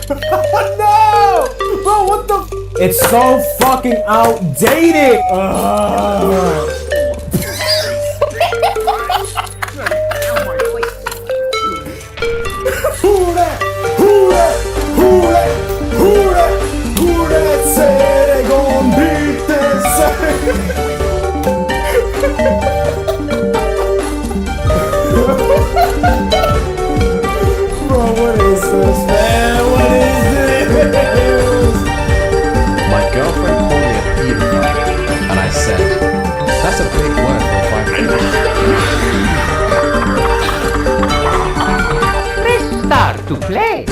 No! Bro, what the It's so fucking outdated! Who that? Who that? Who that? Who that? Who that say they gon' beat this? Bro, what is this, man? What is this? My girlfriend called me a pedophile, and I said, that's a big word for a 5-year-old. Start to play.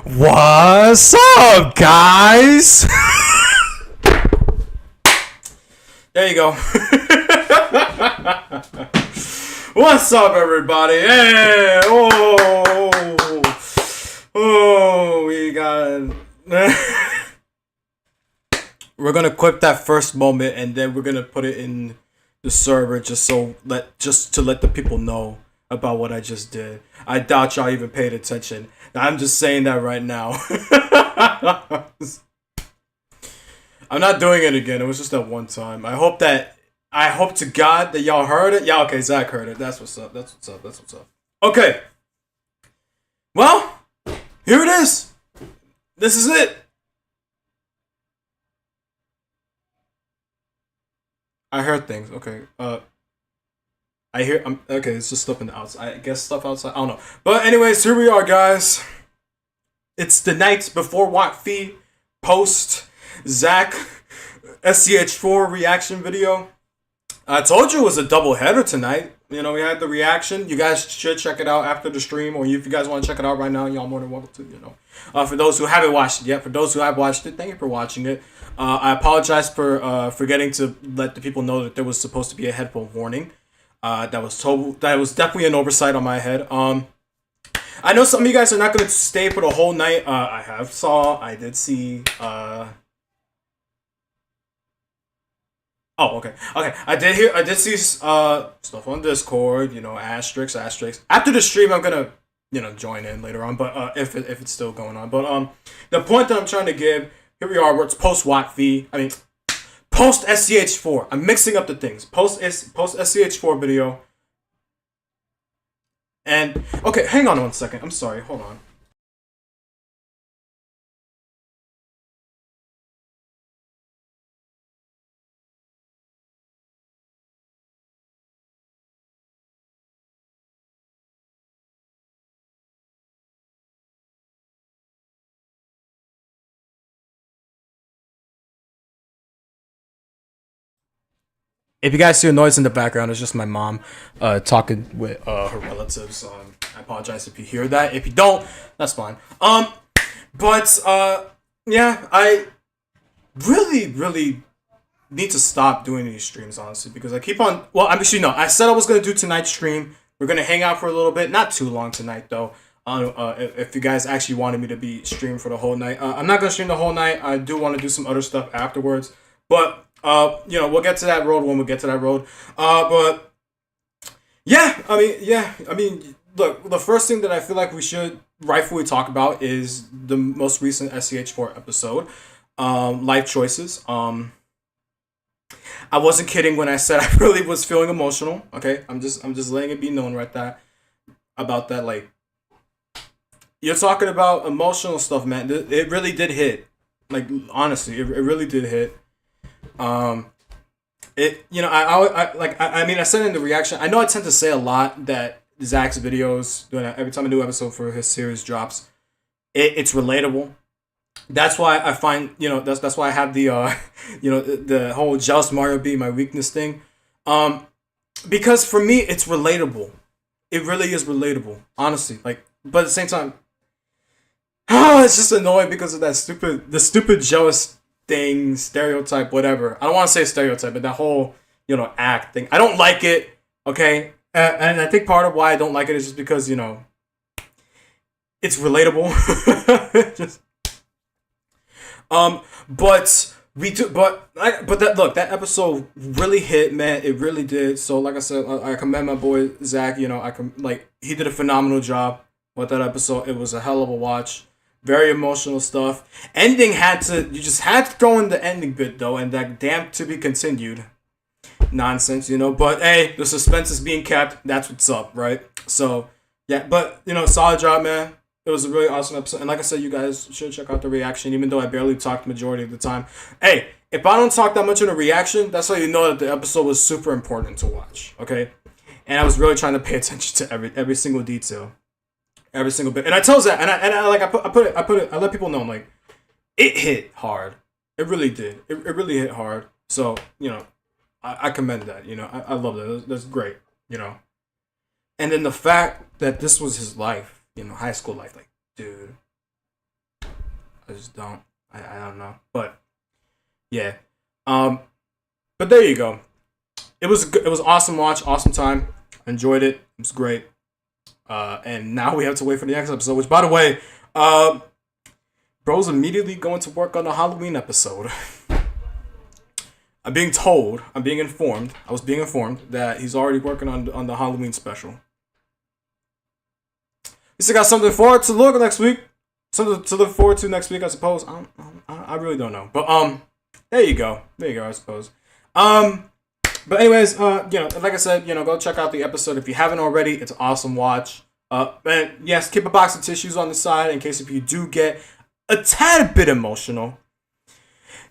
What's up, guys? There you go. What's up, everybody? Hey, we got. We're gonna clip that first moment, and then we're gonna put it in the server just to let the people know about what I just did. I doubt y'all even paid attention. I'm just saying that right now. I'm not doing it again. It was just that one time. I hope to God that y'all heard it. Yeah, okay, Zach heard it. That's what's up. That's what's up. Okay. Well, here it is. This is it. I heard things. Okay. Okay, it's just stuff in the outside. I guess stuff outside. I don't know. But anyways, here we are, guys. It's the night before WOTFI post Zach SCH4 reaction video. I told you it was a double header tonight. You know, we had the reaction. You guys should check it out after the stream, or if you guys want to check it out right now, y'all more than welcome to, you know. For those who haven't watched it yet, for those who have watched it, thank you for watching it. I apologize for forgetting to let the people know that there was supposed to be a headphone warning. That was definitely an oversight on my head. I know some of you guys are not going to stay for the whole night. I did see. Oh, okay. I did see stuff on Discord. You know, asterisks. After the stream, I'm gonna join in later on. But if it's still going on. But the point that I'm trying to give, here we are. It's post WOTFI. I mean, post SCH4. I'm mixing up the things. Post SCH4 video. And okay, hang on one second. I'm sorry. Hold on. If you guys see a noise in the background, it's just my mom talking with her relatives. I apologize if you hear that. If you don't, that's fine. Yeah, I really need to stop doing these streams, honestly, because I keep on. Well, actually, no. I said I was gonna do tonight's stream. We're gonna hang out for a little bit, not too long tonight, though. If you guys actually wanted me to be streamed for the whole night, I'm not gonna stream the whole night. I do want to do some other stuff afterwards, but. We'll get to that road when we get to that road. But yeah, I mean, look, the first thing that I feel like we should rightfully talk about is the most recent SCH4 episode, life choices. I wasn't kidding when I said I really was feeling emotional. Okay, I'm just letting it be known about that. Like, you're talking about emotional stuff, man. It really did hit. Like, honestly, it really did hit. I said in the reaction, I know I tend to say a lot that Zach's videos, every time a new episode for his series drops, it's relatable. That's why I find, that's why I have the, the whole jealous Mario being my weakness thing. Because for me, it's relatable. it really is relatable, honestly. Like, but at the same time, it's just annoying because of the stupid jealous thing, stereotype, whatever. I don't want to say stereotype, but that whole, act thing. I don't like it, okay? And I think part of why I don't like it is just because, it's relatable. Just, but we do, but that episode really hit, man. It really did. So, like I said, I commend my boy Zach. He did a phenomenal job with that episode. It was a hell of a watch. Very emotional stuff. You just had to throw in the ending bit though, and that damn to be continued nonsense, But hey, the suspense is being kept. That's what's up, right? So yeah, but solid job, man. It was a really awesome episode, and like I said, you guys should check out the reaction. Even though I barely talked majority of the time, hey, if I don't talk that much in a reaction, that's how you know that the episode was super important to watch. Okay, and I was really trying to pay attention to every single detail. Every single bit, and I tell Zach, I let people know, like, it hit hard. It really did. It really hit hard. So I commend that. I love that. That's great. And then the fact that this was his life, high school life, like, dude, I just don't. I don't know, but yeah. But there you go. It was awesome watch, awesome time. I enjoyed it. It was great. And now we have to wait for the next episode, which, by the way, bro's immediately going to work on the Halloween episode. I was being informed that he's already working on the Halloween special. We still got something forward to look next week. Something to look forward to next week, I suppose. I really don't know. But, there you go, I suppose. But anyways, like I said, go check out the episode if you haven't already. It's an awesome watch. And yes, keep a box of tissues on the side in case if you do get a tad bit emotional.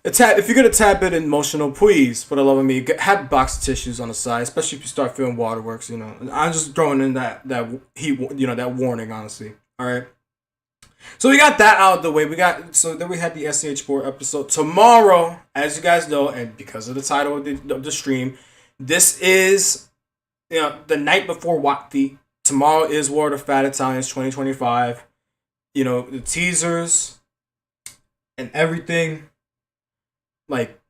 If you get a tad bit emotional, please, for the love of me, have a box of tissues on the side, especially if you start feeling waterworks. I'm just throwing in that that warning, honestly. All right. So we got that out of the way. Then we had the SCH4 episode tomorrow, as you guys know, and because of the title of the stream, this is the night before WOTFI. Tomorrow is War of the Fat Italians 2025. The teasers and everything, like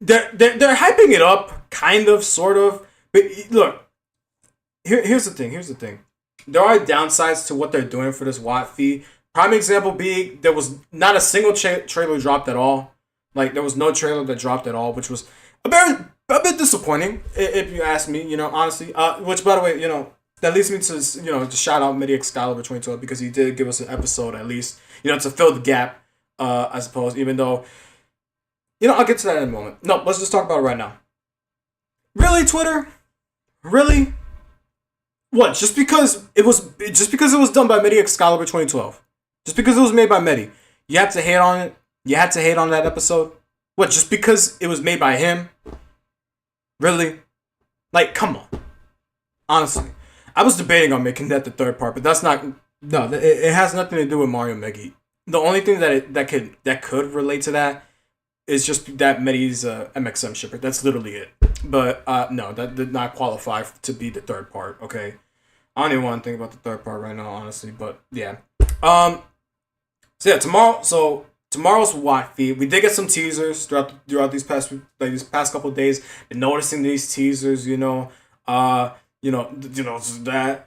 they're hyping it up, kind of, sort of. But look, here's the thing. There are downsides to what they're doing for this WOTFI. Prime example being, there was not a single trailer dropped at all. Like, there was no trailer that dropped at all, which was a bit disappointing, if you ask me, honestly. Which, by the way, that leads me to, to shout out Midi Excalibur 2012, because he did give us an episode, at least, to fill the gap, I suppose, even though, I'll get to that in a moment. No, let's just talk about it right now. Really, Twitter? Really? What? Just because it was done by Midi Excalibur 2012, just because it was made by Midi, you have to hate on it. You had to hate on that episode. What? Just because it was made by him? Really? Like, come on. Honestly, I was debating on making that the third part, but that's not. No, it has nothing to do with Mario Megi. The only thing that could relate to that is just that Medi's MXM shipper. That's literally it. But no, that did not qualify to be the third part. Okay. I don't even want to think about the third part right now, honestly. But yeah. So yeah, tomorrow's WOTFI. We did get some teasers throughout these past couple of days. Been noticing these teasers, that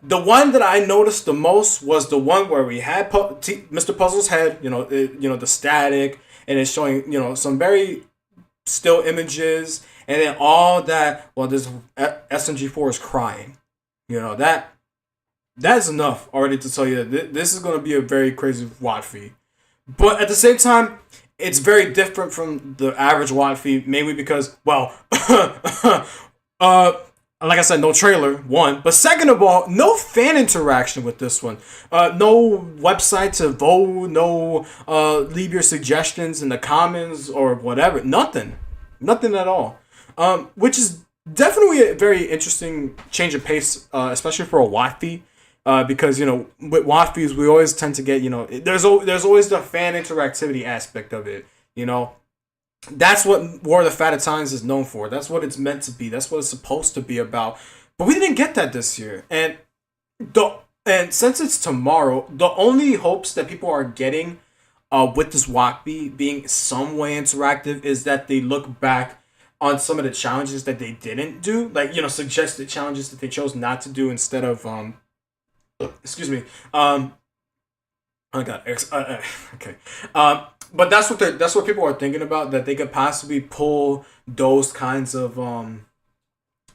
the one that I noticed the most was the one where we had Mr. Puzzle's head. The static, and it's showing some very still images, and then all that. Well, this SMG4 is crying. That's enough already to tell you that this is going to be a very crazy WOTFI. But at the same time, it's very different from the average WOTFI, mainly because, well, like I said, no trailer, one. But second of all, no fan interaction with this one. No website to vote, no leave your suggestions in the comments or whatever. Nothing at all. Which is definitely a very interesting change of pace, especially for a WOTFI. Because, with WOTFIs, we always tend to get, there's always the fan interactivity aspect of it, That's what War of the Fat Italians is known for. That's what it's meant to be. That's what it's supposed to be about. But we didn't get that this year. And since it's tomorrow, the only hopes that people are getting with this WOTFI being some way interactive is that they look back on some of the challenges that they didn't do, like, suggested challenges that they chose not to do instead of excuse me, oh god, okay, but that's what people are thinking about, that they could possibly pull those kinds of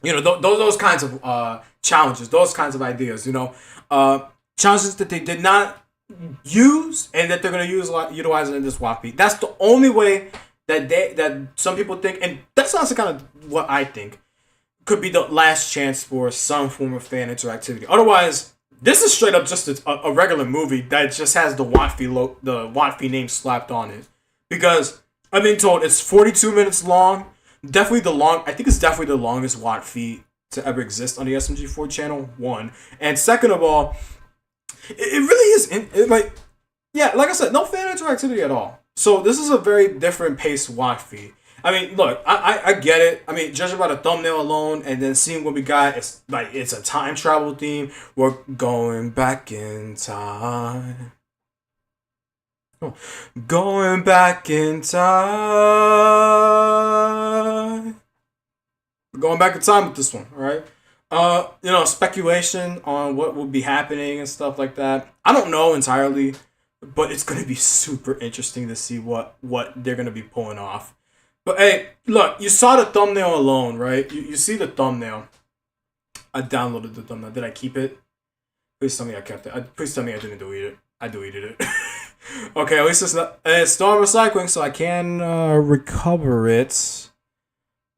those kinds of challenges, those kinds of ideas, challenges that they did not use and that they're going to utilize in this WOTFI. That's the only way that some people think, and that's also kind of what I think could be the last chance for some form of fan interactivity. Otherwise, this is straight up just a regular movie that just has the WOTFI name slapped on it. Because I've been told it's 42 minutes long. I think it's definitely the longest WOTFI to ever exist on the SMG4 channel. One, and second of all, it really is like I said, no fan interactivity at all. So this is a very different paced WOTFI. I mean, look, I get it. I mean, judging by the thumbnail alone, and then seeing what we got, it's a time travel theme. We're going back in time. Going back in time. We're going back in time with this one, all right? Speculation on what will be happening and stuff like that. I don't know entirely, but it's gonna be super interesting to see what they're gonna be pulling off. But hey, look, you saw the thumbnail alone, right? You see the thumbnail. I downloaded the thumbnail. Did I keep it? Please tell me I kept it. Please tell me I didn't delete it. I deleted it. Okay, at least it's still on recycling, so I can recover it.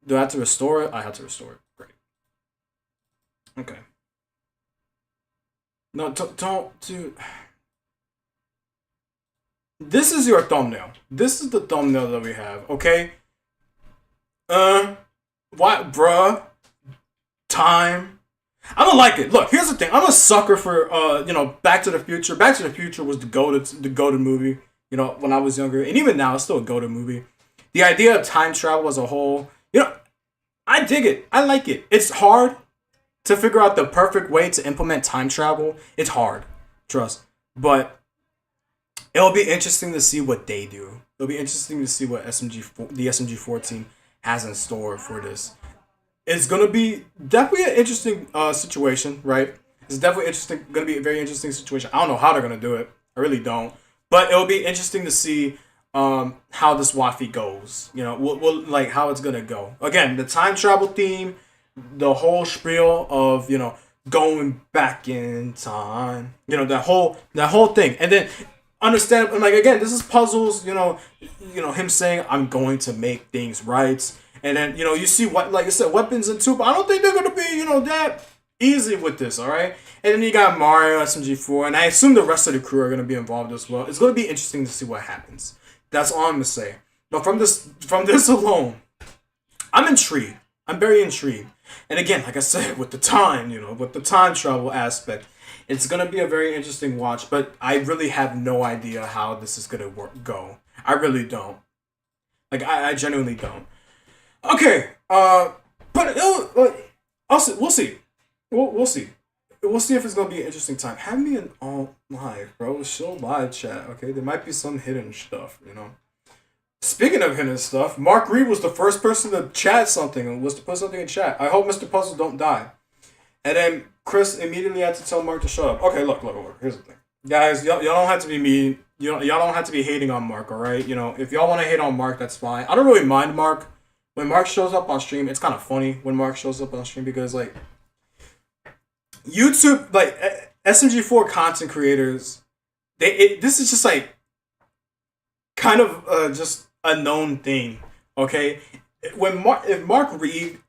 Do I have to restore it? I have to restore it. Great. Okay. No, don't do. This is your thumbnail. This is the thumbnail that we have. Okay. What, bruh? Time. I don't like it. Look, here's the thing. I'm a sucker for Back to the Future. Back to the Future was the go-to movie. When I was younger, and even now, it's still a go-to movie. The idea of time travel as a whole, I dig it. I like it. It's hard to figure out the perfect way to implement time travel. It's hard, trust. But it'll be interesting to see what they do. It'll be interesting to see what the SMG4 team has in store for this. It's gonna be definitely an interesting situation, right? It's definitely gonna be a very interesting situation. I don't know how they're gonna do it. I really don't. But it'll be interesting to see how this WOTFI goes. We'll like how it's gonna go. Again, the time travel theme, the whole spiel of going back in time. That whole thing, and then understand. Like again, this is puzzles. Him saying I'm going to make things right. And then, you see what, like I said, weapons and two, but I don't think they're going to be, that easy with this, all right? And then you got Mario, SMG4, and I assume the rest of the crew are going to be involved as well. It's going to be interesting to see what happens. That's all I'm going to say. But from this alone, I'm intrigued. I'm very intrigued. And again, like I said, with the time, with the time travel aspect, it's going to be a very interesting watch, but I really have no idea how this is going to go. I really don't. Like, I genuinely don't. Okay, but we'll see. We'll see. We'll see if it's gonna be an interesting time. Have me in all live, bro. Show live chat. Okay, there might be some hidden stuff. Speaking of hidden stuff, Mark Reed was the first person to chat something and was to put something in chat. I hope Mr. Puzzle don't die. And then Chris immediately had to tell Mark to shut up. Okay, look. Here's the thing, guys. Y'all don't have to be mean. Y'all don't have to be hating on Mark. All right. If y'all want to hate on Mark, that's fine. I don't really mind Mark. When Mark shows up on stream, it's kind of funny when Mark shows up on stream because, like, YouTube, like, SMG4 content creators, this is just, like, kind of just a known thing, okay? If Mark Reed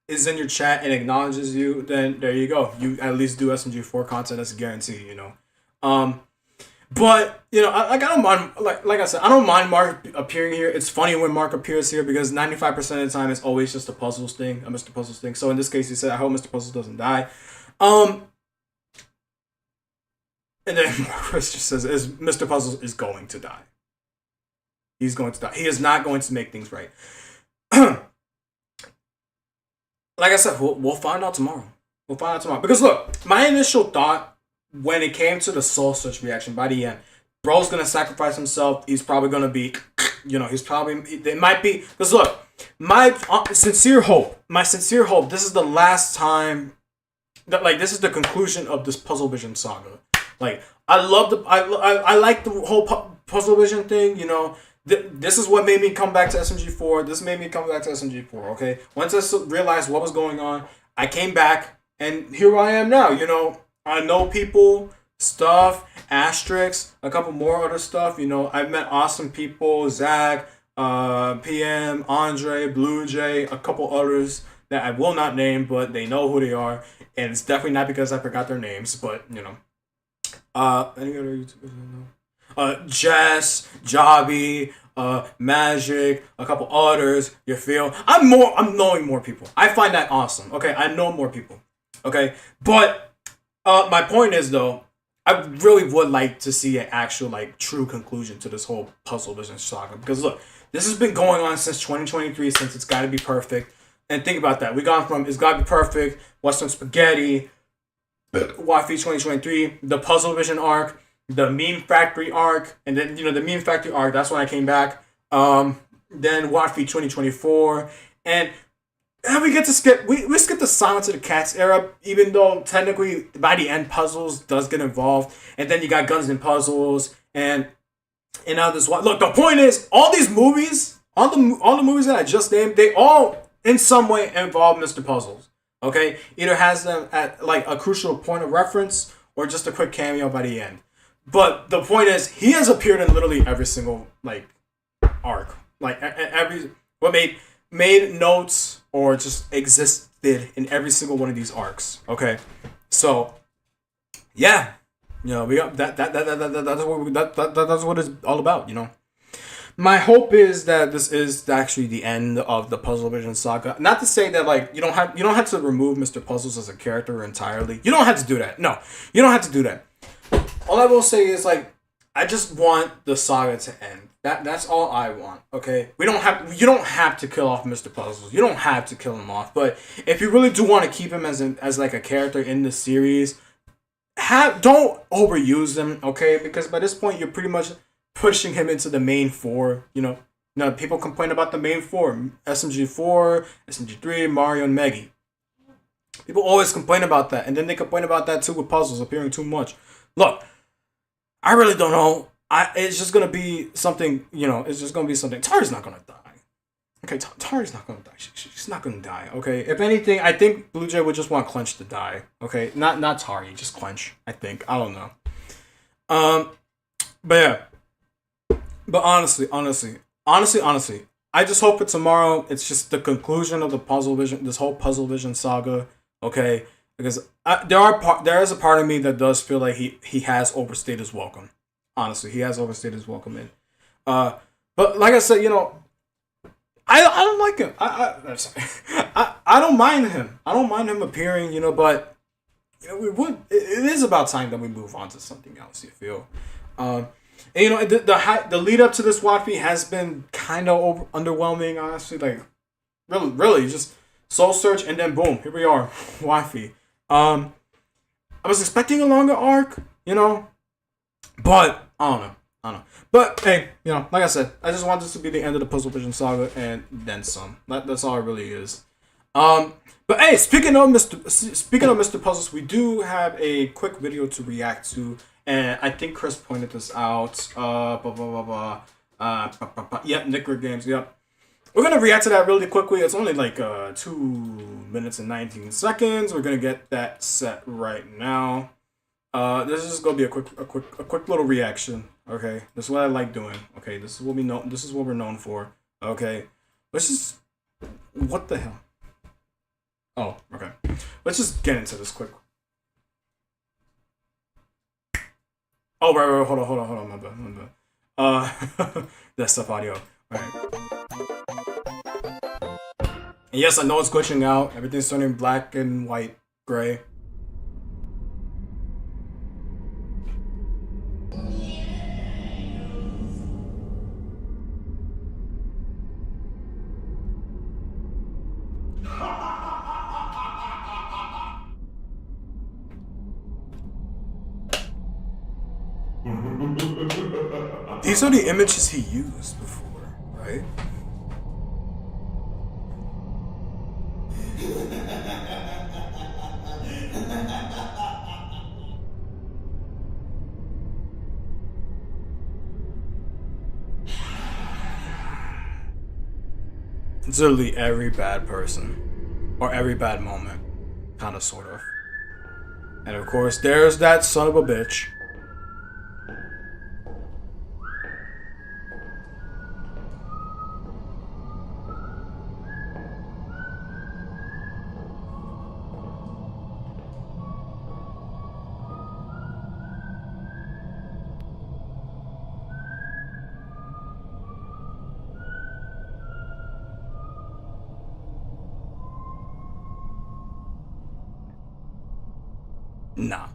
is in your chat and acknowledges you, then there you go. You at least do SMG4 content, that's a guarantee, But, I don't mind, like I said, I don't mind Mark appearing here. It's funny when Mark appears here because 95% of the time it's always just a Puzzles thing, a Mr. Puzzles thing. So in this case, he said, I hope Mr. Puzzles doesn't die. And then Chris just says, Mr. Puzzles is going to die. He's going to die. He is not going to make things right. Like I said, we'll find out tomorrow. We'll find out tomorrow. Because look, my initial thought when it came to the Soul Search reaction by the end, bro's gonna sacrifice himself. He's probably gonna be, he's probably, it might be, because look, my sincere hope, this is the last time that, like, this is the conclusion of this Puzzle Vision saga. Like, I like the whole Puzzle Vision thing, this is what made me come back to SMG4. This made me come back to SMG4, okay? Once I realized what was going on, I came back, and here I am now, I know people, stuff, asterisks, a couple more other stuff, I've met awesome people, Zach, PM, Andre, Blue Jay, a couple others that I will not name, but they know who they are, and it's definitely not because I forgot their names, but, any other YouTubers? Jess, Jobby, Magic, a couple others, you feel? I'm knowing more people. I find that awesome. Okay, I know more people. Okay, but my point is though, I really would like to see an actual true conclusion to this whole Puzzle Vision saga, because look, this has been going on since 2023, since It's Gotta Be Perfect. And think about that. We gone from It's Gotta Be Perfect, Western Spaghetti, WOTFI 2023, the Puzzle Vision arc, the Meme Factory arc, and then the Meme Factory arc. That's when I came back. Then WOTFI 2024, and we get to skip. We skip the Silence of the Cats era, even though technically by the end Puzzles does get involved, and then you got Guns and Puzzles, and now this one. Look, the point is, all these movies, all the movies that I just named, they all in some way involve Mr. Puzzles. Okay, either has them at a crucial point of reference or just a quick cameo by the end. But the point is, he has appeared in literally every single arc, made notes or just existed in every single one of these arcs. Okay, so yeah, we got that's what it's all about. My hope is that this is actually the end of the Puzzle Vision saga. Not to say that you don't have to remove Mr. Puzzles as a character entirely. You don't have to do that. No, you don't have to do that. All I will say is I just want the saga to end. That's all I want. Okay, you don't have to kill off Mr. Puzzles. You don't have to kill him off. But if you really do want to keep him as a character in the series, don't overuse him. Okay, because by this point you're pretty much pushing him into the main four. People complain about the main four: SMG4, SMG3, Mario, and Meggy. People always complain about that, and then they complain about that too with Puzzles appearing too much. Look, I really don't know. It's just gonna be something. It's just gonna be something. Tari's not gonna die. Okay, Tari's not gonna die. She's not gonna die. Okay, if anything, I think Blue Jay would just want Clench to die. Okay, not Tari, just Clench. I think. I don't know. But yeah. But honestly, I just hope that tomorrow it's just the conclusion of this whole Puzzle Vision saga. Okay, because there is a part of me that does feel like he has overstayed his welcome. Honestly, he has overstayed his welcome in. But like I said, I don't like him. I don't mind him. I don't mind him appearing. But it is about time that we move on to something else. You feel. And the lead up to this WOTFI has been kind of underwhelming, honestly. Really, just Soul Search, and then boom, here we are, WOTFI. I was expecting a longer arc, but I don't know. But hey, like I said, I just want this to be the end of the Puzzle Vision saga and then some. That's all it really is. But hey, speaking of Mr. Puzzles, we do have a quick video to react to. And I think Chris pointed this out. Yep, Nicker Games. Yep. We're gonna react to that really quickly. It's only 2 minutes and 19 seconds. We're gonna get that set right now. This is just gonna be a quick little reaction. Okay, this is what I like doing. Okay, this is what we know. This is what we're known for. Okay, let's just. What the hell? Oh, okay. Let's just get into this quick. Oh, right, hold on, my bad. That's stuff audio. Alright. And yes, I know it's glitching out. Everything's turning black and white, gray. These are the images he used before, right? It's literally every bad person. Or every bad moment. Kind of, sort of. And of course, there's that son of a bitch. Nah.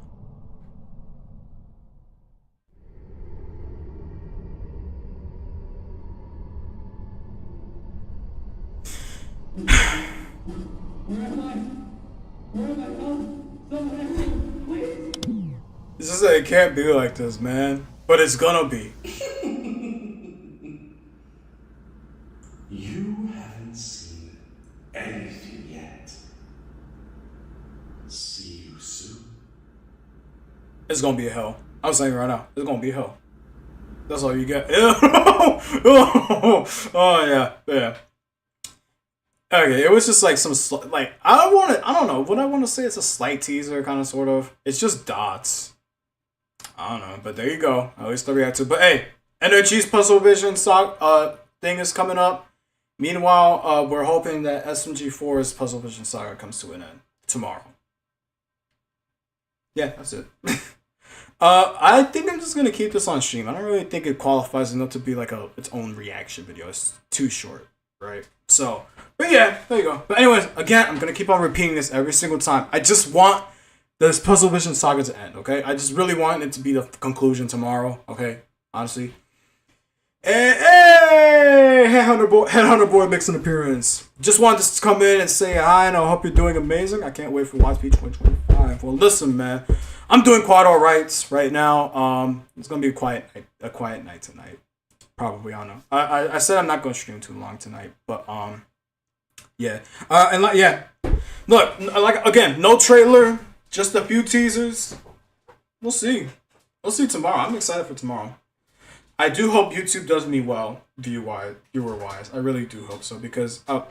This is it can't be like this, man. But it's gonna be. You haven't seen anything yet. See you soon. It's gonna be a hell. I'm saying right now, it's gonna be a hell. That's all you get. Oh yeah. Okay, it was just like some I don't know what I want to say. It's a slight teaser, kind of, sort of. It's just dots. I don't know, but there you go. At least I react to. But hey, NRG's Puzzle Vision thing is coming up. Meanwhile, we're hoping that SMG4's Puzzle Vision Saga comes to an end tomorrow. Yeah, that's it. I think I'm just gonna keep this on stream. I don't really think it qualifies enough to be like its own reaction video. It's too short, right? So, but yeah, there you go. But anyways, again, I'm gonna keep on repeating this every single time. I just want this Puzzle Vision Saga to end, okay? I just really want it to be the conclusion tomorrow, okay? Honestly. Hey, Headhunter Boy makes an appearance. Just wanted to come in and say hi, and I hope you're doing amazing. I can't wait for WOTFI 2025. Well, listen, man, I'm doing quite all right now. It's gonna be a quiet night tonight. Probably, I don't know. I said I'm not gonna stream too long tonight, but yeah. Look, like again, no trailer, just a few teasers. We'll see. We'll see tomorrow. I'm excited for tomorrow. I do hope YouTube does me well, viewer wise. I really do hope so, because I'll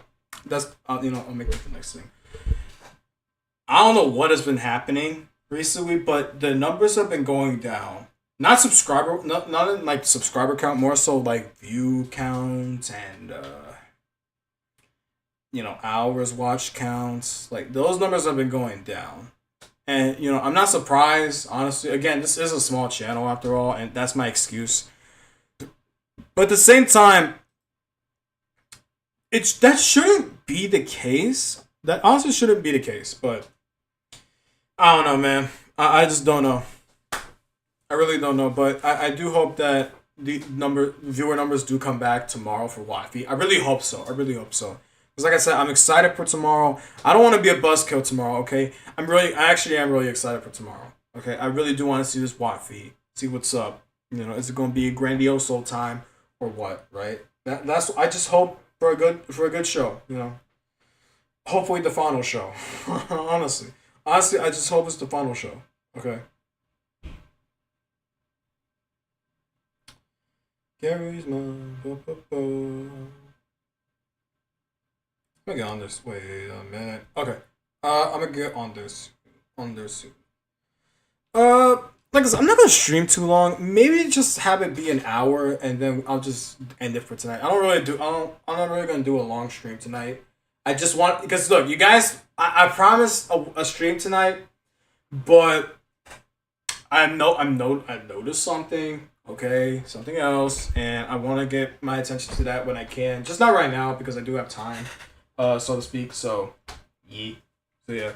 make that the next thing. I don't know what has been happening recently, but the numbers have been going down. Not in like subscriber count, more so like view count and hours watch counts. Like those numbers have been going down. And I'm not surprised, honestly. Again, this is a small channel after all, and that's my excuse. But at the same time, that shouldn't be the case. That honestly shouldn't be the case. But I don't know, man. I just don't know. I really don't know. But I do hope that the viewer numbers do come back tomorrow for WOTFI. I really hope so. Because like I said, I'm excited for tomorrow. I don't want to be a buzzkill tomorrow, okay? I actually am really excited for tomorrow. Okay? I really do want to see this WOTFI. See what's up. Is it going to be a grandiose time or what, right? That's I just hope for a good show, Hopefully the final show. Honestly, I just hope it's the final show. Okay. Gary's mom. I'm gonna get on this. Wait a minute. Okay. I'm gonna get on this. Soon. Like I said, I'm not gonna stream too long. Maybe just have it be an hour, and then I'll just end it for tonight. I'm not really gonna do a long stream tonight. I just want, because look, you guys, I promised a stream tonight, but I noticed something. Okay, something else, and I want to get my attention to that when I can. Just not right now, because I do have time, so to speak. So, yeah. So yeah.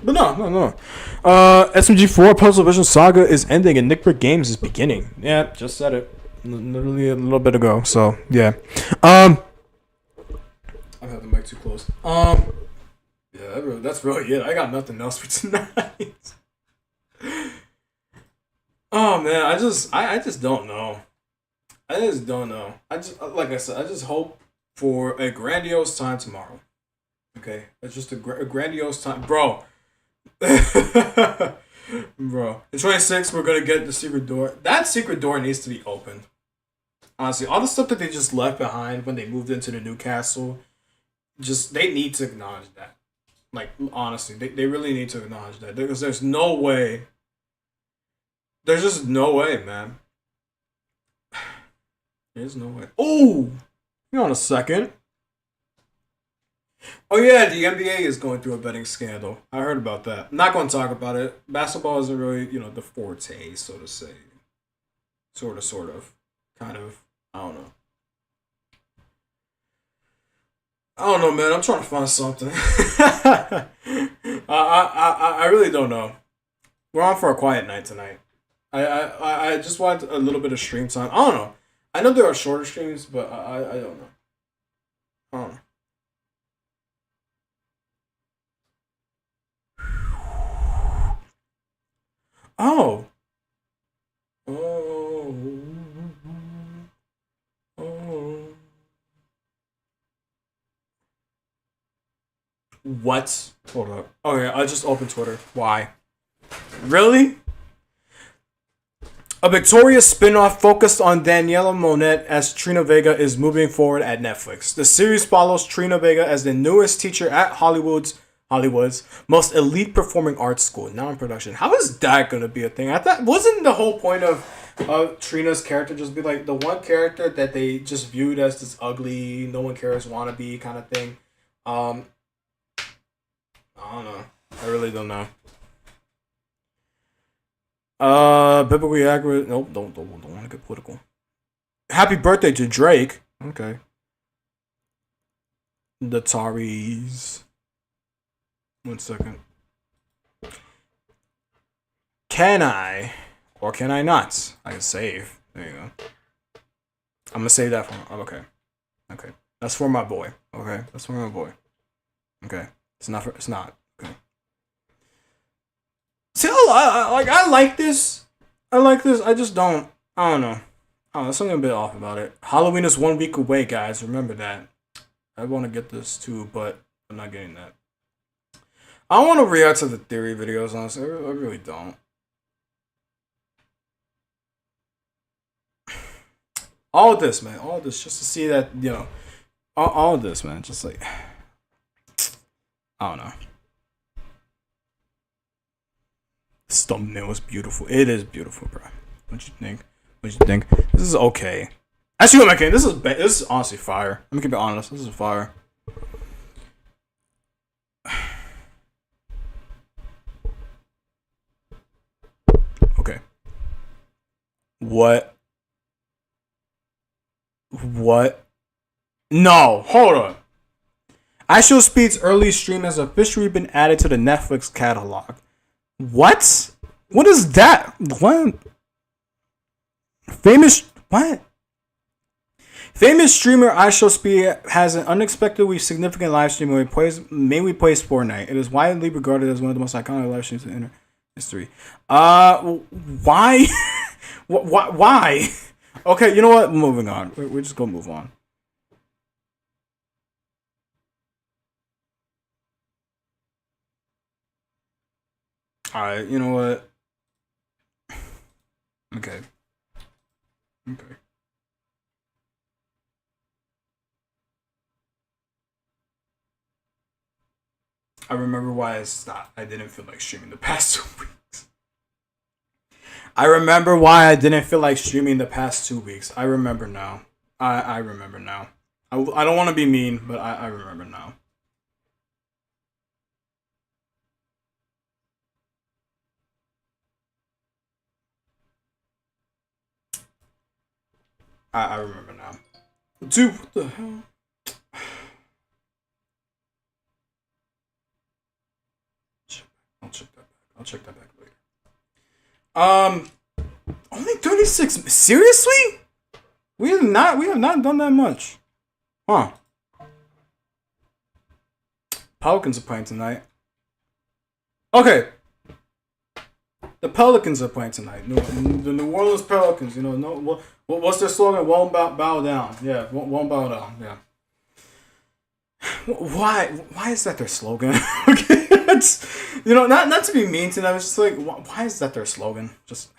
But no. SMG4 Puzzle Vision Saga is ending and Nick Brick Games is beginning. Yeah, just said it literally a little bit ago. So yeah. I've had the mic too close. Yeah, that's really it. I got nothing else for tonight. Oh man, I just don't know. I just don't know. I just like I said, I just hope for a grandiose time tomorrow. Okay, it's just a grandiose time, bro. Bro, the 26th, we're gonna get the secret door. That secret door needs to be opened. Honestly, all the stuff that they just left behind when they moved into the new castle, just they need to acknowledge that. Like honestly, they really need to acknowledge that because there's no way. There's just no way, man. There's no way. Oh, hang on a second. Oh yeah, the NBA is going through a betting scandal. I heard about that. I'm not going to talk about it. Basketball isn't really, the forte, so to say. Sort of, kind of. I don't know. I don't know, man. I'm trying to find something. I really don't know. We're on for a quiet night tonight. I just want a little bit of stream time. I don't know. I know there are shorter streams, but I don't know. I don't know. Oh. Oh. Oh. What? Hold up. Okay, I just opened Twitter. Why? Really? A Victorious spin-off focused on Daniela Monet as Trina Vega is moving forward at Netflix. The series follows Trina Vega as the newest teacher at Hollywood's most elite performing arts school, now in production. How is that gonna be a thing? I thought wasn't the whole point of Trina's character just be like the one character that they just viewed as this ugly, no one cares wannabe kind of thing. I don't know. I really don't know. Biblically accurate. Nope, don't want to get political. Happy birthday to Drake. Okay. The Taris. 1 second. Can I, or can I not? I can save. There you go. I'm gonna save that for. Oh, okay. Okay. That's for my boy. Okay. That's for my boy. Okay. It's not. It's not. Okay. See, I like this. I like this. I just don't. I don't know. Oh, there's something a bit off about it. Halloween is 1 week away, guys. Remember that. I want to get this too, but I'm not getting that. I don't want to react to the theory videos, honestly. I really don't. All of this, man. All of this just to see that, all of this, man. Just like, I don't know. This thumbnail is beautiful. It is beautiful, bro. What you think? What you think? This is okay. Actually, what am I kidding? This is honestly fire. Let me keep it honest. This is fire. Okay. What? No, hold on. Actual Speed's early stream has officially been added to the Netflix catalog. What? What is that? What? Famous streamer iShowSpeed has an unexpectedly significant live stream where he mainly plays Fortnite. It is widely regarded as one of the most iconic live streams in history. Why? Why? Okay, you know what? Moving on. We're just gonna move on. Alright, you know what? Okay. Okay. I remember why I stopped. I didn't feel like streaming the past 2 weeks. I remember why I didn't feel like streaming the past 2 weeks. I remember now. I remember now. I don't want to be mean, but I remember now. I remember now. Dude, what the hell? I'll check that back later. Only 36. Seriously? We have not done that much. Huh. Pelicans are playing tonight. Okay. The Pelicans are playing tonight. The New Orleans Pelicans. You know, no. What's their slogan? Won't bow down. Yeah, won't bow down. Yeah. Why is that their slogan? Okay, not to be mean to them. It's just like, why is that their slogan? Just,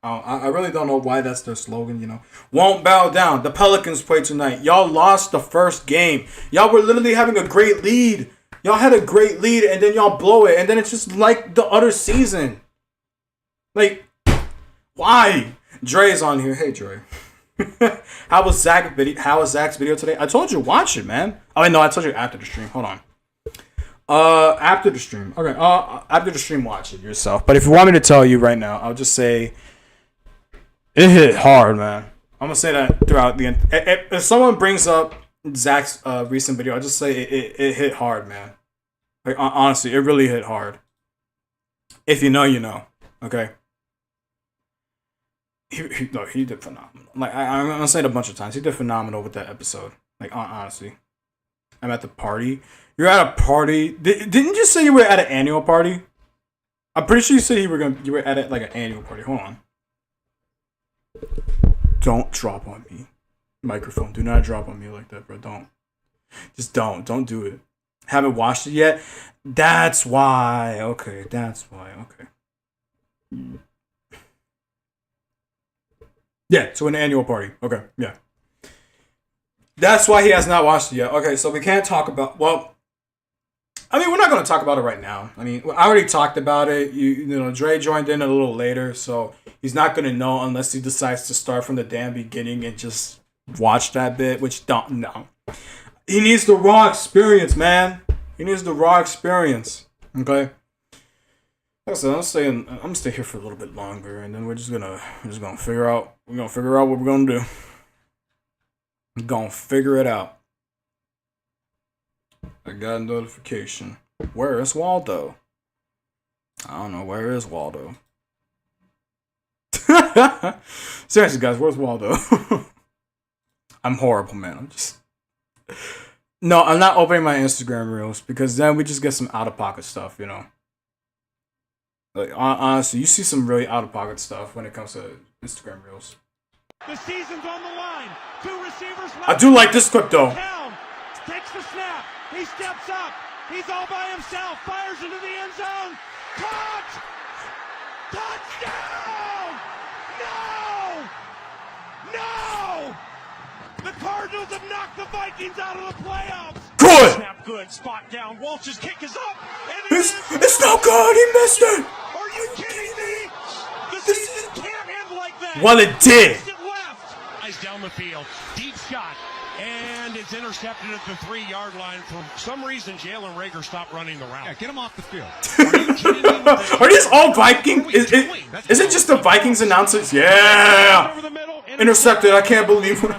I really don't know why that's their slogan. You know, won't bow down. The Pelicans play tonight. Y'all lost the first game. Y'all were literally having a great lead. Y'all had a great lead, and then y'all blow it, and then it's just like the other season. Like, why? Dre's on here. Hey, Dre. How was Zach's video today? I told you watch it, man. Oh wait, no, I told you after the stream. Hold on. After the stream. Okay. After the stream, watch it yourself. But if you want me to tell you right now, I'll just say it hit hard, man. I'm gonna say that throughout the end. If someone brings up Zach's recent video, I'll just say it hit hard, man. Like honestly, it really hit hard. If you know, you know. Okay. He did phenomenal. Like I'm gonna say it a bunch of times. He did phenomenal with that episode. Like honestly, I'm at the party. You're at a party. Didn't you say you were at an annual party? I'm pretty sure you said you were at it like an annual party. Hold on. Don't drop on me, microphone. Do not drop on me like that, bro. Don't. Just don't. Don't do it. Haven't watched it yet. That's why. Okay. That's why. Okay. Yeah, to an annual party. Okay, yeah. That's why he has not watched it yet. Okay, so we can't talk about... Well, I mean, we're not going to talk about it right now. I mean, I already talked about it. You know, Dre joined in a little later, so he's not going to know unless he decides to start from the damn beginning and just watch that bit, which don't... No. He needs the raw experience, man. He needs the raw experience. Okay? Like I said, I'm gonna stay here for a little bit longer, and then we're just gonna figure out what we're gonna do. We're gonna figure it out. I got a notification. Where is Waldo? I don't know. Where is Waldo? Seriously, guys, where's Waldo? I'm horrible, man. No, I'm not opening my Instagram reels because then we just get some out of pocket stuff, you know. Like honestly, you see some really out of pocket stuff when it comes to Instagram reels. The season's on the line. Two receivers left. I do like this clip though. Takes the snap. He steps up. He's all by himself. Fires into the end zone. Caught! Touchdown! No! No! The Cardinals have knocked the Vikings out of the playoffs. Good. Snap good. Spot down. Walsh's kick is up. It's not good. He missed it. Are you kidding me? The season can't end like that. Well, it did. Eyes down the field. Deep shot. And it's intercepted at the 3-yard line. For some reason, Jalen Reagor stopped running the route. Yeah, get him off the field. Are you kidding me? Are these all Vikings? Is it just the Vikings announcers? Yeah. Intercepted. I can't believe it.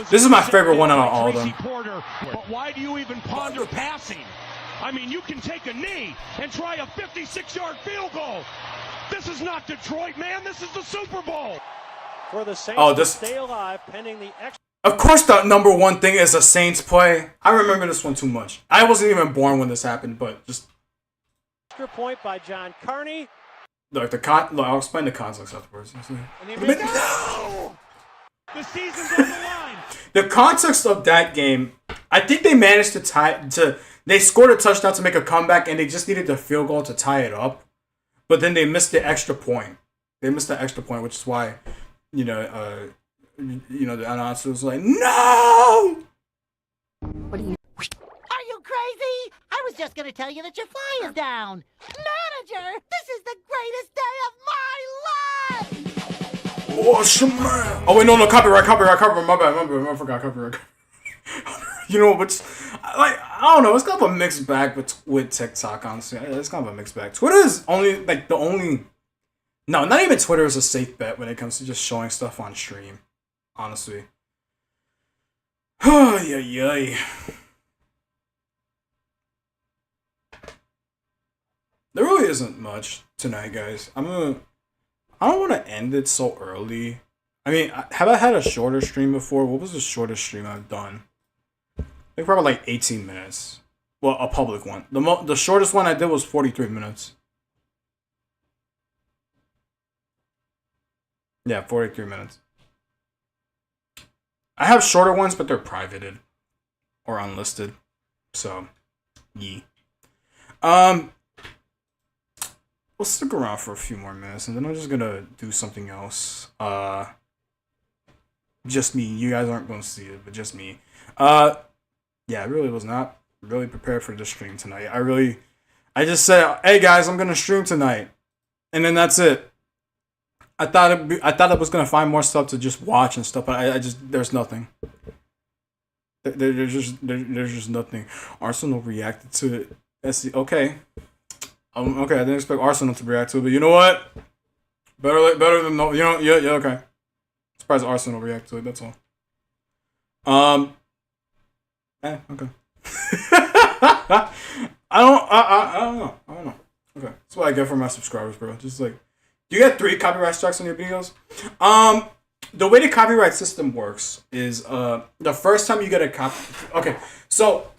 This is my favorite one out of all of them. But why do you even ponder passing? I mean, you can take a knee and try a 56-yard field goal. This is not Detroit, man. This is the Super Bowl. For the Saints to stay alive pending the extra. Of course, the number one thing is a Saints play. I remember this one too much. I wasn't even born when this happened, but just Extra point by John Carney. Look, I'll explain the context afterwards. No! The season's on the line. The context of that game, I think they managed they scored a touchdown to make a comeback, and they just needed the field goal to tie it up. But then they missed the extra point. Which is why, the announcer was like, "No!" What are you crazy? I was just gonna tell you that your fly is down. Manager, this is the greatest day of my life! Oh, shit. Oh, wait, no, copyright, my bad, I forgot copyright. You know, but I don't know, it's kind of a mixed bag with TikTok, honestly. It's kind of a mixed bag. Twitter is no, not even Twitter is a safe bet when it comes to just showing stuff on stream, honestly. Oh, yeah. There really isn't much tonight, guys. I don't want to end it so early. I mean, have I had a shorter stream before? What was the shortest stream I've done? I think probably like 18 minutes. Well, a public one. The shortest one I did was 43 minutes. Yeah, 43 minutes. I have shorter ones, but they're privated or unlisted. So, yee. We'll stick around for a few more minutes, and then I'm just gonna do something else. Just me. You guys aren't gonna see it, but just me. Yeah, I really was not really prepared for the stream tonight. I just said, "Hey guys, I'm gonna stream tonight," and then that's it. I thought I was gonna find more stuff to just watch and stuff, but I just there's nothing. There's just nothing. Arsenal reacted to it. Okay. Okay, I didn't expect Arsenal to react to it, but you know what? Better than no. You know, yeah, okay. Surprised Arsenal react to it. That's all. Okay. I don't know. Okay, that's what I get from my subscribers, bro. Just like, do you get 3 copyright strikes on your videos? The way the copyright system works is the first time you get a copy. Okay, so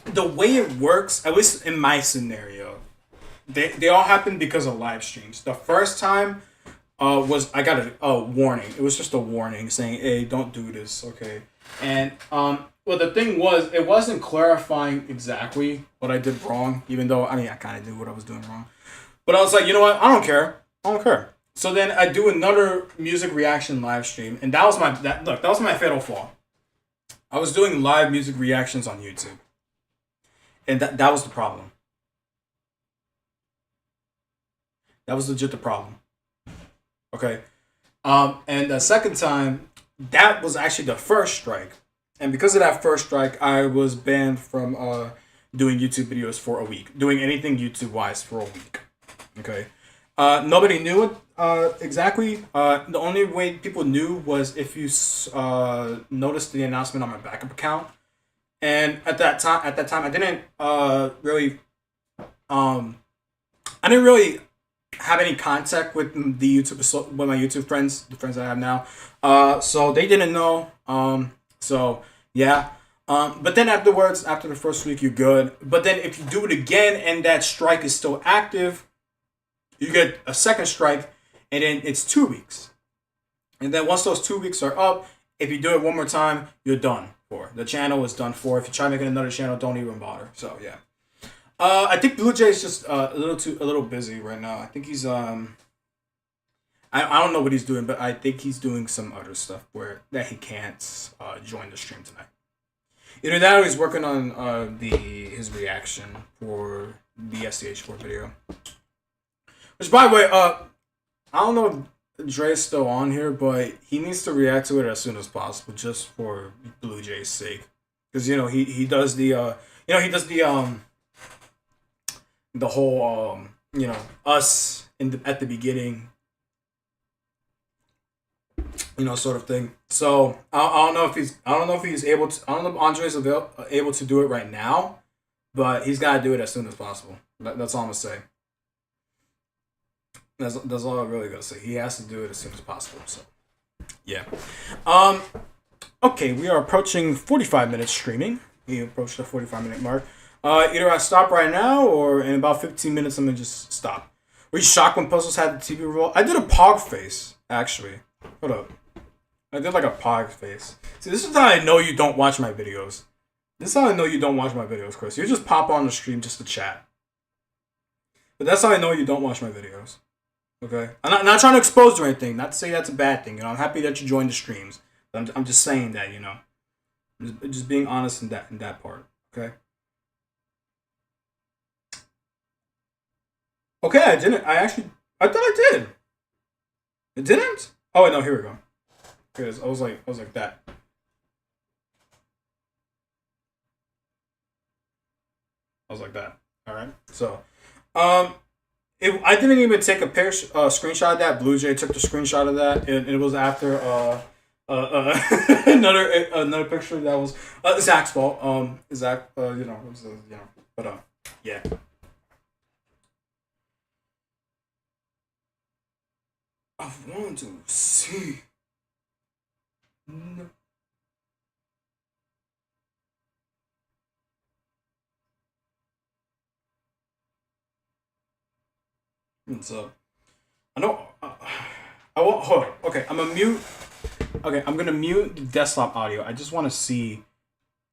the way it works, at least in my scenario, they all happen because of live streams. The first time was I got a warning. It was just a warning saying, "Hey, don't do this." Okay, and well, the thing was, it wasn't clarifying exactly what I did wrong, even though I kind of knew what I was doing wrong. But I was like, you know what? I don't care. So then I do another music reaction live stream, and that was my fatal flaw. I was doing live music reactions on YouTube, and that was the problem. That was legit the problem. Okay, and the second time, that was actually the first strike, and because of that first strike, I was banned from doing YouTube videos for a week, doing anything YouTube wise for a week. Okay. Nobody knew it exactly. The only way people knew was if you noticed the announcement on my backup account. And at that time, I didn't really have any contact with the with my YouTube friends, the friends that I have now. So they didn't know. So yeah. But then afterwards, after the first week, you're good. But then if you do it again and that strike is still active, you get a second strike, and then it's 2 weeks. And then once those 2 weeks are up, if you do it one more time, you're done for. The channel is done for. If you try making another channel, don't even bother. So yeah. I think Blue Jay is just a little busy right now. I think he's I don't know what he's doing, but I think he's doing some other stuff that he can't join the stream tonight. Either that or he's working on his reaction for the SCH4 video. Which, by the way, I don't know if Dre's still on here, but he needs to react to it as soon as possible, just for Blue Jay's sake. Because he does the the whole us at the beginning, sort of thing. So I don't know if he's able to. I don't know if Andre's able to do it right now, but he's got to do it as soon as possible. That's all I'm gonna say. That's all I really gotta say. He has to do it as soon as possible. So, yeah. Okay, we are approaching 45 minutes streaming. We approached the 45-minute mark. Either I stop right now, or in about 15 minutes, I'm gonna just stop. Were you shocked when Puzzles had the TV remote? I did a pog face, actually. Hold up. I did like a pog face. See, this is how I know you don't watch my videos. This is how I know you don't watch my videos, Chris. You just pop on the stream just to chat. But that's how I know you don't watch my videos. Okay, I'm not trying to expose you or anything. Not to say that's a bad thing. I'm happy that you joined the streams. But I'm just saying that just being honest in that part. Okay. Okay, I didn't. I thought I did. It didn't. Oh wait, no. Here we go. Because I was like that. I was like that. All right. So, I didn't even take a screenshot of that. Blue Jay took the screenshot of that, and it was after another picture that was Zach's fault. Zach, it was, but yeah. I want to see. No. What's up? I know. I won't. Hold on. Okay, I'm gonna mute. Okay, I'm gonna mute the desktop audio. I just want to see.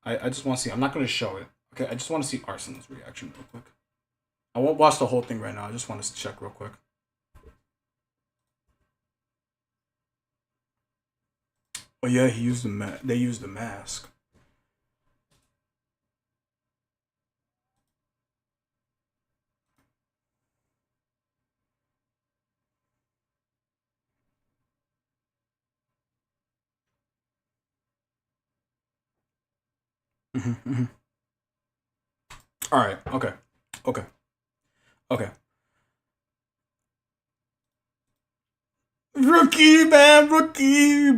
I just want to see. I'm not gonna show it. Okay, I just want to see Arsenal's reaction real quick. I won't watch the whole thing right now. I just want to check real quick. Oh yeah, he used the they used the mask. All right. Okay. Okay. Okay. Rookie, man, rookie.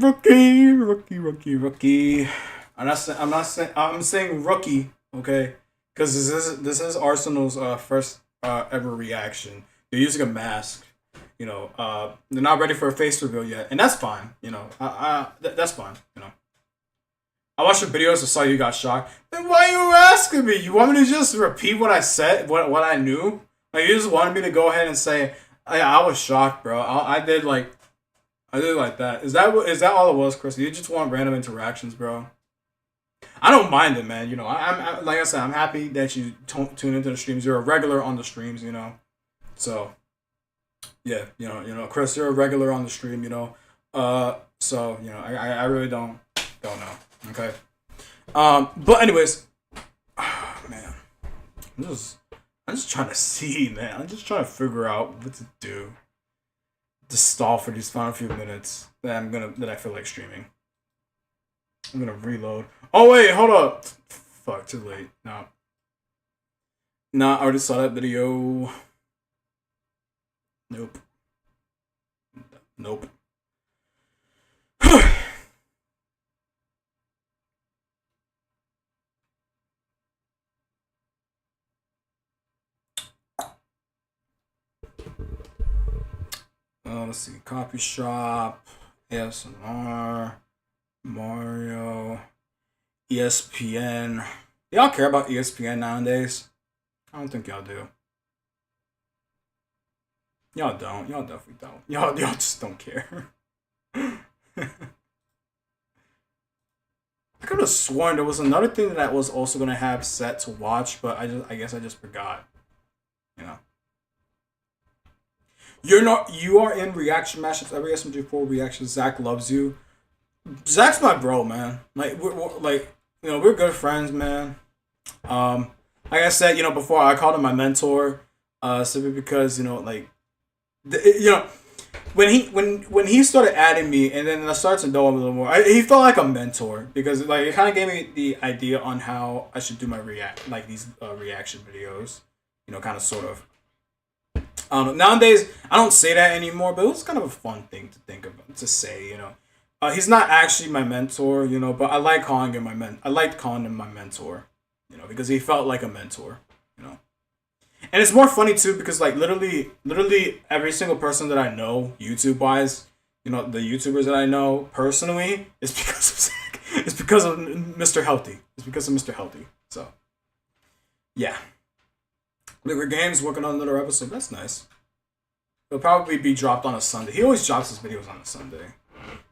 I'm saying rookie, okay? Because this is Arsenal's first ever reaction. They're using a mask, they're not ready for a face reveal yet, and that's fine, that's fine, I watched the videos and saw you got shocked. Then why are you asking me? You want me to just repeat what I said, what I knew? Like you just wanted me to go ahead and say, I was shocked, bro. I did like that. Is that all it was, Chris? You just want random interactions, bro? I don't mind it, man. I'm like I said, I'm happy that you tune into the streams. You're a regular on the streams, So, yeah, Chris, you're a regular on the stream, So, I really don't know. Okay. But anyways, man, I'm just trying to see, man. I'm just trying to figure out what to do to stall for these final few minutes that I feel like streaming. I'm gonna reload. Oh wait, hold up. Fuck, too late. No. Nah, I already saw that video. Nope. Let's see. Coffee shop, ASMR, Mario, ESPN. Y'all care about ESPN nowadays? I don't think y'all do. Y'all don't. Y'all definitely don't. Y'all just don't care. I could have sworn there was another thing that I was also gonna have set to watch, but I guess I just forgot. You are in reaction matchups. Every SMG4 reaction. Zach loves you. Zach's my bro, man. Like we're good friends, man. Like I said, before I called him my mentor, simply because when he started adding me, and then I started to know him a little more. He felt like a mentor because it kind of gave me the idea on how I should do my these reaction videos. Kind of sort of. Nowadays I don't say that anymore, but it was kind of a fun thing to think about to say. He's not actually my mentor, but I like calling him I liked calling him my mentor, because he felt like a mentor, And it's more funny too because literally every single person that I know YouTube wise, the YouTubers that I know personally is because of Zach. It's because of Mr. Healthy. So, yeah. Liquid Games working on another episode. That's nice. It'll probably be dropped on a Sunday. He always drops his videos on a Sunday.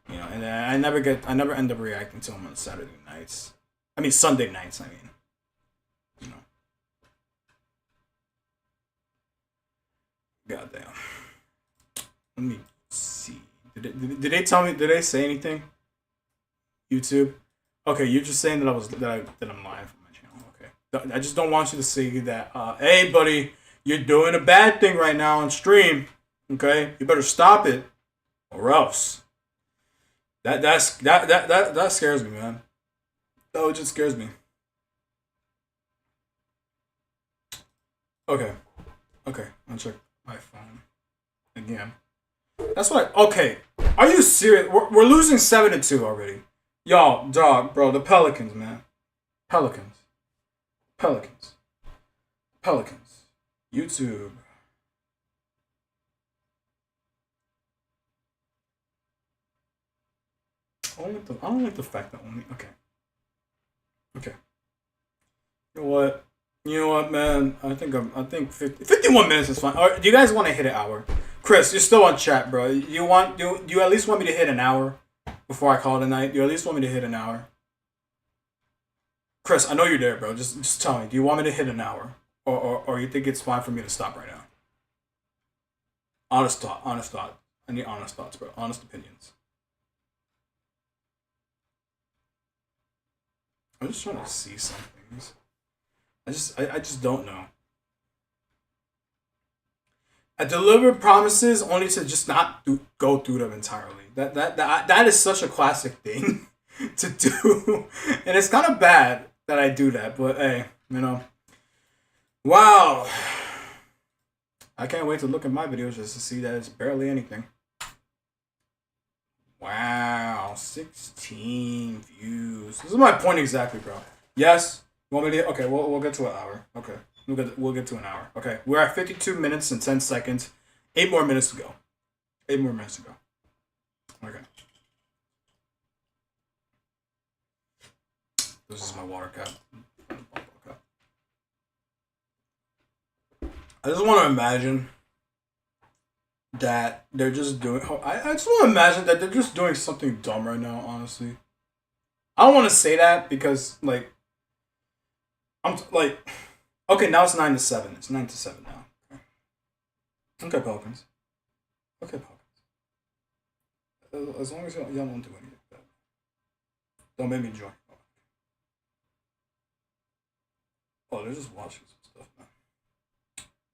And I never end up reacting to him on Saturday nights. Sunday nights, Goddamn. Let me see. Did they tell me? Did they say anything? YouTube. Okay, you're just saying that I'm lying from my channel. Okay. I just don't want you to say that. Hey, buddy, you're doing a bad thing right now on stream. Okay, you better stop it, or else. That scares me, man. Oh, it just scares me. Okay, I'll check my phone again. That's what okay. Are you serious? We're losing 7-2 already. Y'all, dog, bro, the Pelicans, man. Pelicans. YouTube. I don't like the fact that only okay. You know what, man? I think 51 minutes is fine. Or, do you guys want to hit an hour? Chris, you're still on chat, bro. You at least want me to hit an hour before I call it a night? You at least want me to hit an hour? Chris, I know you're there, bro. Just tell me. Do you want me to hit an hour? Or you think it's fine for me to stop right now? Honest thought. I need honest thoughts, bro. Honest opinions. I'm just trying to see some things. I just don't know. I deliver promises only to just not go through them entirely. That is such a classic thing to do, and it's kind of bad that I do that. But hey, you know, wow. I can't wait to look at my videos just to see that it's barely anything. Wow, 16 views. This is my point exactly, bro. Yes. You want me to? Okay, we'll get to an hour. Okay, we'll get to an hour. Okay, we're at 52 minutes and 10 seconds. 8 more minutes to go. 8 more minutes to go. Okay. This is my water cap. I just want to imagine that they're just doing. I just want to imagine that they're just doing something dumb right now. Honestly, I don't want to say that because like I'm like, okay, now it's 9 to 7. It's 9 to 7 now. Okay, Pelicans. Okay, Pelicans. As long as y'all don't do anything bad, don't make me join. Oh, they're just watching some stuff now.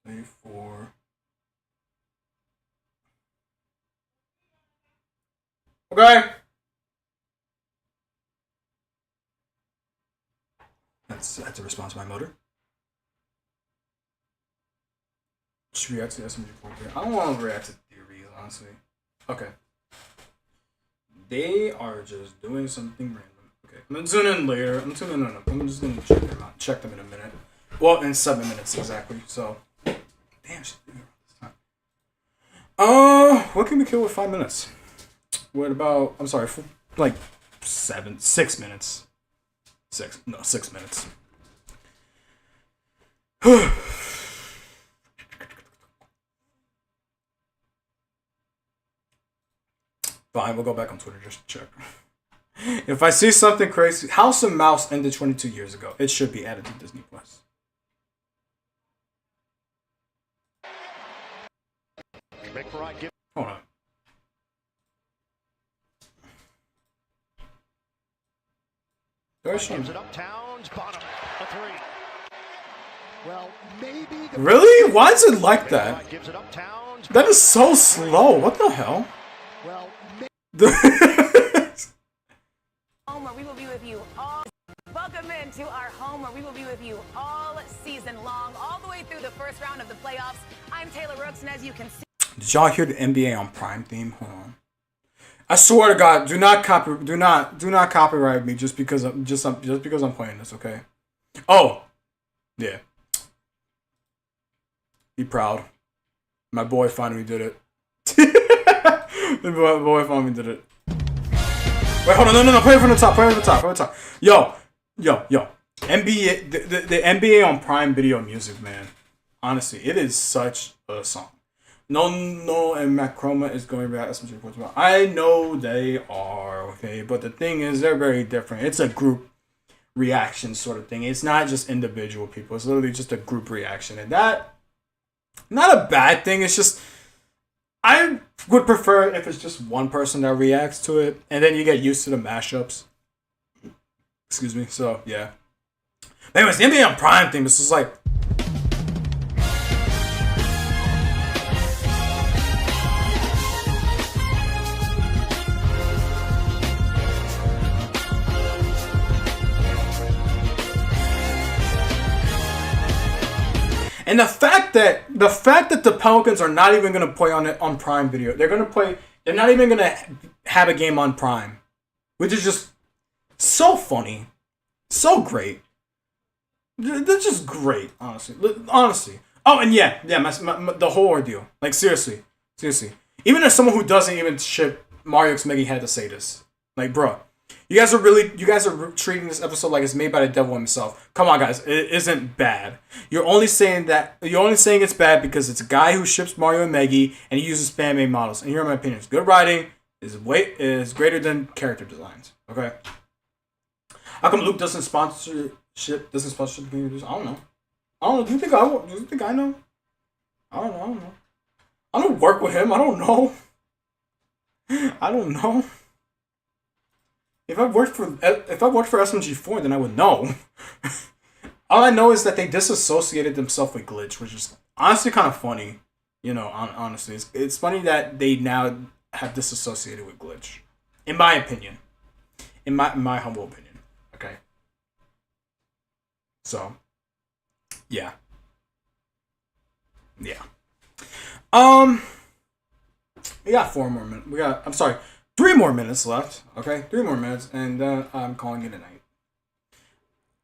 34. Okay. That's a response to my motor. Should react to the SMG report there. I don't want to react to theories, honestly. Okay. They are just doing something random. Okay. I'm gonna tune in later. I'm just gonna check them out. Check them in a minute. Well, in 7 minutes exactly. So damn shit. What can we kill with 5 minutes? What about like 6 minutes. 6 minutes. Fine, we'll go back on Twitter just to check. If I see something crazy, House of Mouse ended 22 years ago. It should be added to Disney Plus. Hold on. There's some... Really? Why is it like that? That is so slow. What the hell? Home where we will be with you all. Welcome into our home where we will be with you all season long, all the way through the first round of the playoffs. I'm Taylor Rooks, and as you can see, did y'all hear the NBA on Prime theme? Hold on. I swear to God, do not copyright me just because I'm playing this, okay? Oh, yeah. Be proud. My boy finally did it. My boy finally did it. Wait, hold on, no, play it from the top, Yo. NBA, the NBA on Prime Video music, man. Honestly, it is such a song. No, and Macroma is going back. That's what reports about. I know they are, okay, but the thing is, they're very different. It's a group reaction sort of thing. It's not just individual people. It's literally just a group reaction, and that, not a bad thing. It's just, I would prefer if it's just one person that reacts to it, and then you get used to the mashups. Excuse me. So yeah. Anyways, the NBA on Prime thing. This is like. And the fact that the Pelicans are not even gonna play on it on Prime Video, they're not even gonna have a game on Prime, which is just so funny, so great. They're just great, honestly. Oh, and yeah, the whole ordeal. Like seriously. Even as someone who doesn't even ship Mario X Meggy had to say this. Like, bro, You guys are treating this episode like it's made by the devil himself. Come on, guys, it isn't bad. You're only saying it's bad because it's a guy who ships Mario and Maggie and he uses fan made models. And here are my opinions: good writing is greater than character designs. Okay. How come Luke doesn't sponsorship communities? I don't know. Do you think I know? I don't know. I don't work with him. I don't know. If I worked for SMG4, then I would know. All I know is that they disassociated themselves with Glitch, which is honestly kind of funny. You know, honestly, it's funny that they now have disassociated with Glitch, in my opinion, in my humble opinion. Okay. So, yeah. We got 4 more minutes. 3 more minutes left. Okay, 3 more minutes, and then I'm calling it a night.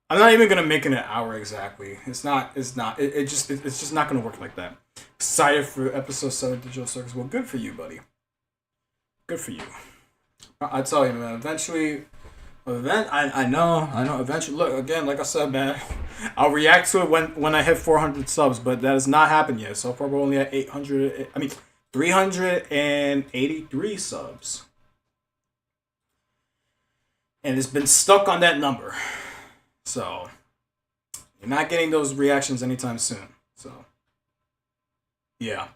I'm not even gonna make it an hour exactly. It's just not gonna work like that. Excited for episode 7 Digital Circus. Well, good for you, buddy. Good for you. I tell you, man. Eventually, I know. Eventually, look again. Like I said, man, I'll react to it when I hit 400 subs, but that has not happened yet. So far, we're only at 383 subs. And it's been stuck on that number. So, you're not getting those reactions anytime soon. So, yeah.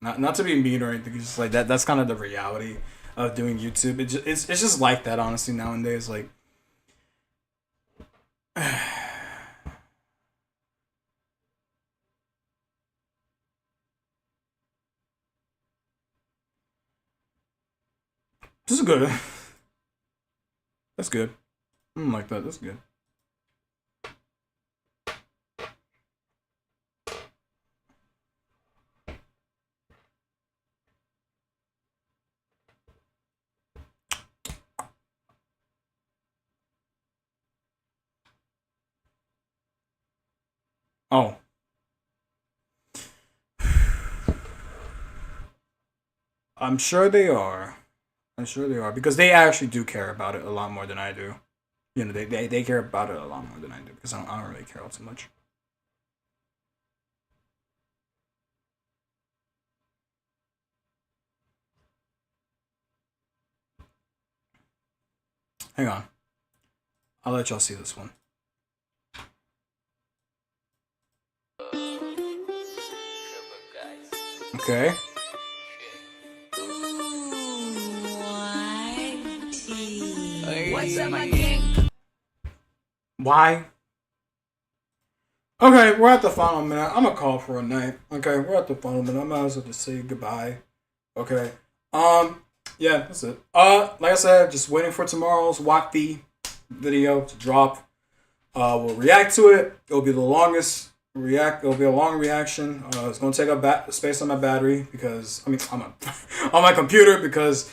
Not to be mean or anything, it's just like that. That's kind of the reality of doing YouTube. It's just like that, honestly, nowadays. Like, this is good. That's good. I don't like that. That's good. Oh. I'm sure they are. Because they actually do care about it a lot more than I do. You know, they care about it a lot more than I do because I don't really care all too much. Hang on. I'll let y'all see this one. Okay. What's up, my king? Why? Okay, we're at the final minute. I'm gonna call for a night. Okay, we're at the final minute. I might as well just say goodbye. Okay. Yeah, that's it. Like I said, just waiting for tomorrow's WOTFI video to drop. We'll react to it. It'll be the longest It'll be a long reaction. It's gonna take up space on my battery because on my computer because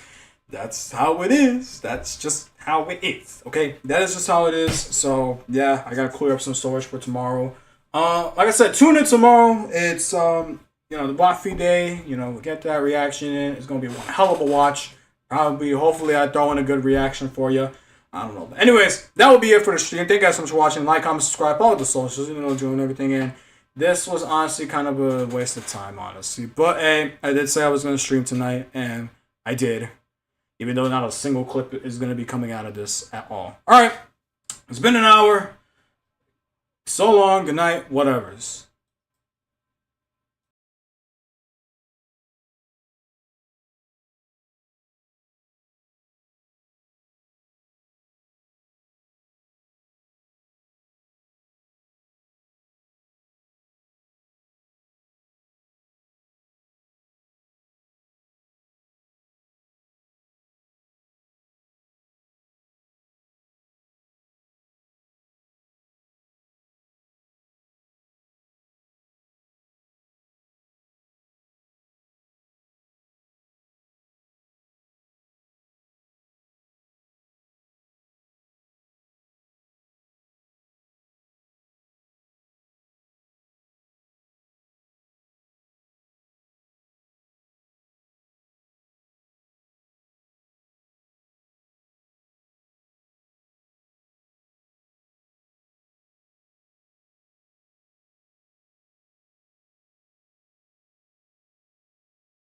that's how it is. That's just how it is. Okay, that is just how it is. So yeah, I gotta clear up some storage for tomorrow. Like I said, tune in tomorrow. It's the WOTFI day. We'll get that reaction in. It's gonna be one hell of a watch. Hopefully, I throw in a good reaction for you. I don't know. But anyways, that will be it for the stream. Thank you guys so much for watching. Like, comment, subscribe, follow the socials. Doing everything in. This was honestly kind of a waste of time, honestly. But hey, I did say I was gonna stream tonight, and I did. Even though not a single clip is gonna be coming out of this at all. All right, it's been an hour. So long. Good night. Whatevers.